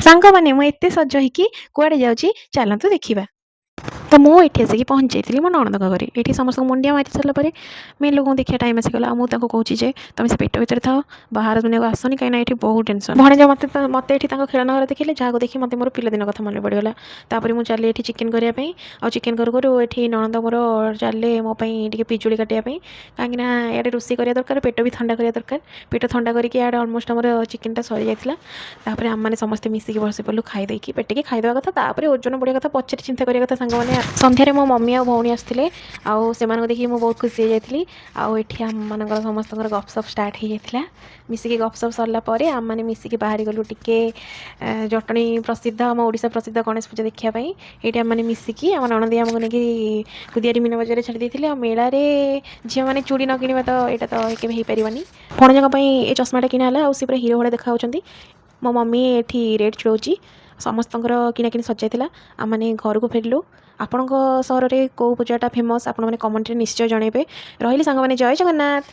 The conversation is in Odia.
ସାଙ୍ଗମାନେ ମୁଁ ଏତେ ସଜ ହେଇକି କୁଆଡ଼େ ଯାଉଛି ଚାଲନ୍ତୁ ଦେଖିବା। ତ ମୁଁ ଏଠି ଆସିକି ପହଞ୍ଚି ଯାଇଥିଲି ମୋ ନଣନ୍ଦଙ୍କ ଘରେ। ଏଠି ସମସ୍ତଙ୍କୁ ମୁଣ୍ଡିଆ ମାରି ସାରିଲା ପରେ ମେନ୍ ଲୋକଙ୍କୁ ଦେଖିବା ଟାଇମ୍ ଆସିଗଲା। ଆଉ ମୁଁ ତାଙ୍କୁ କହୁଛି ଯେ ତୁମେ ସେ ପେଟ ଭିତରେ ଥାଅ, ବାହାର ଦୁନିଆକୁ ଆସନି, କାହିଁକିନା ଏଠି ବହୁତ ଟେନସନ୍। ଭଣଜା ମୋତେ ଏଠି ତାଙ୍କ ଖେଳନା ଘର ଦେଖିଲେ, ଯାହାକୁ ଦେଖି ମୋତେ ମୋର ପିଲାଦିନ କଥା ମନେ ପଡ଼ିଗଲା। ତାପରେ ମୁଁ ଚାଲିଲି ଏଠି ଚିକେନ୍ କରିବା ପାଇଁ। ଆଉ ଚିକେନ୍ କରୁ କରୁ ଏଠି ନଣନ୍ଦ ମୋର ଚାଲିଲେ ମୋ ପାଇଁ ଟିକେ ପିଜୁଳି କାଟିବା ପାଇଁ, କାହିଁକିନା ଇଆଡ଼େ ରୋଷେଇ କରିବା ଦରକାର, ପେଟ ବି ଥଣ୍ଡା କରିବା ଦରକାର। ପେଟ ଥଣ୍ଡା କରିକି ଇଆଡ଼େ ଅଲମୋଷ୍ଟ ଆମର ଚିକେନ୍ଟା ସରିଯାଇଥିଲା। ତାପରେ ଆମମାନେ ସମସ୍ତେ ମିଶିକି ବସି ପଡ଼ିଲୁ ଖାଇଦେଇକି, ପେଟିକି ଖାଇଦେବା କଥା, ତାପରେ ଓଜନ ବଢ଼ିବା କଥା ପଛରେ ଚିନ୍ତା କରିବା କଥା ସାଙ୍ଗମାନେ। ସନ୍ଧ୍ୟାରେ ମୋ ମମି ଆଉ ଭଉଣୀ ଆସିଥିଲେ, ଆଉ ସେମାନଙ୍କୁ ଦେଖିକି ମୁଁ ବହୁତ ଖୁସି ହେଇଯାଇଥିଲି। ଆଉ ଏଠି ଆମମାନଙ୍କର ସମସ୍ତଙ୍କର ଗପସପ୍ ଷ୍ଟାର୍ଟ ହେଇଯାଇଥିଲା। ମିଶିକି ଗପସପ୍ ସରିଲା ପରେ ଆମମାନେ ମିଶିକି ବାହାରିଗଲୁ ଟିକେ ଜଟଣୀ ପ୍ରସିଦ୍ଧ, ଆମ ଓଡ଼ିଶା ପ୍ରସିଦ୍ଧ ଗଣେଶ ପୂଜା ଦେଖିବା ପାଇଁ। ଏଇଠି ଆମମାନେ ମିଶିକି ଆମ ନଣନ୍ଦେଇ ଆମକୁ ନେଇକି କୁଦିଆରୀ ମୀନା ବଜାରରେ ଛାଡ଼ି ଦେଇଥିଲେ। ଆଉ ମେଳାରେ ଝିଅମାନେ ଚୁଡ଼ି ନ କିଣିବା ତ ଏଇଟା ତ କେବେ ହେଇପାରିବନି। ଭଣଜାଙ୍କ ପାଇଁ ଏ ଚଷମାଟା କିଣା ହେଲା, ଆଉ ସେ ପୁରା ହିରୋ ଭଳିଆ ଦେଖାଯାଉଛନ୍ତି। ମୋ ମମି ଏଠି ରେଟ୍ ଛିଡ଼ଉଛି, ସମସ୍ତଙ୍କର କିଣାକିଣି ସରିଯାଇଥିଲା। ଆମମାନେ ଘରକୁ ଫେରିଲୁ। ଆପଣଙ୍କ ସହରରେ କେଉଁ ପୂଜାଟା ଫେମସ୍ ଆପଣମାନେ କମେଣ୍ଟରେ ନିଶ୍ଚୟ ଜଣାଇବେ। ରହିଲି ସାଙ୍ଗମାନେ, ଜୟ ଜଗନ୍ନାଥ।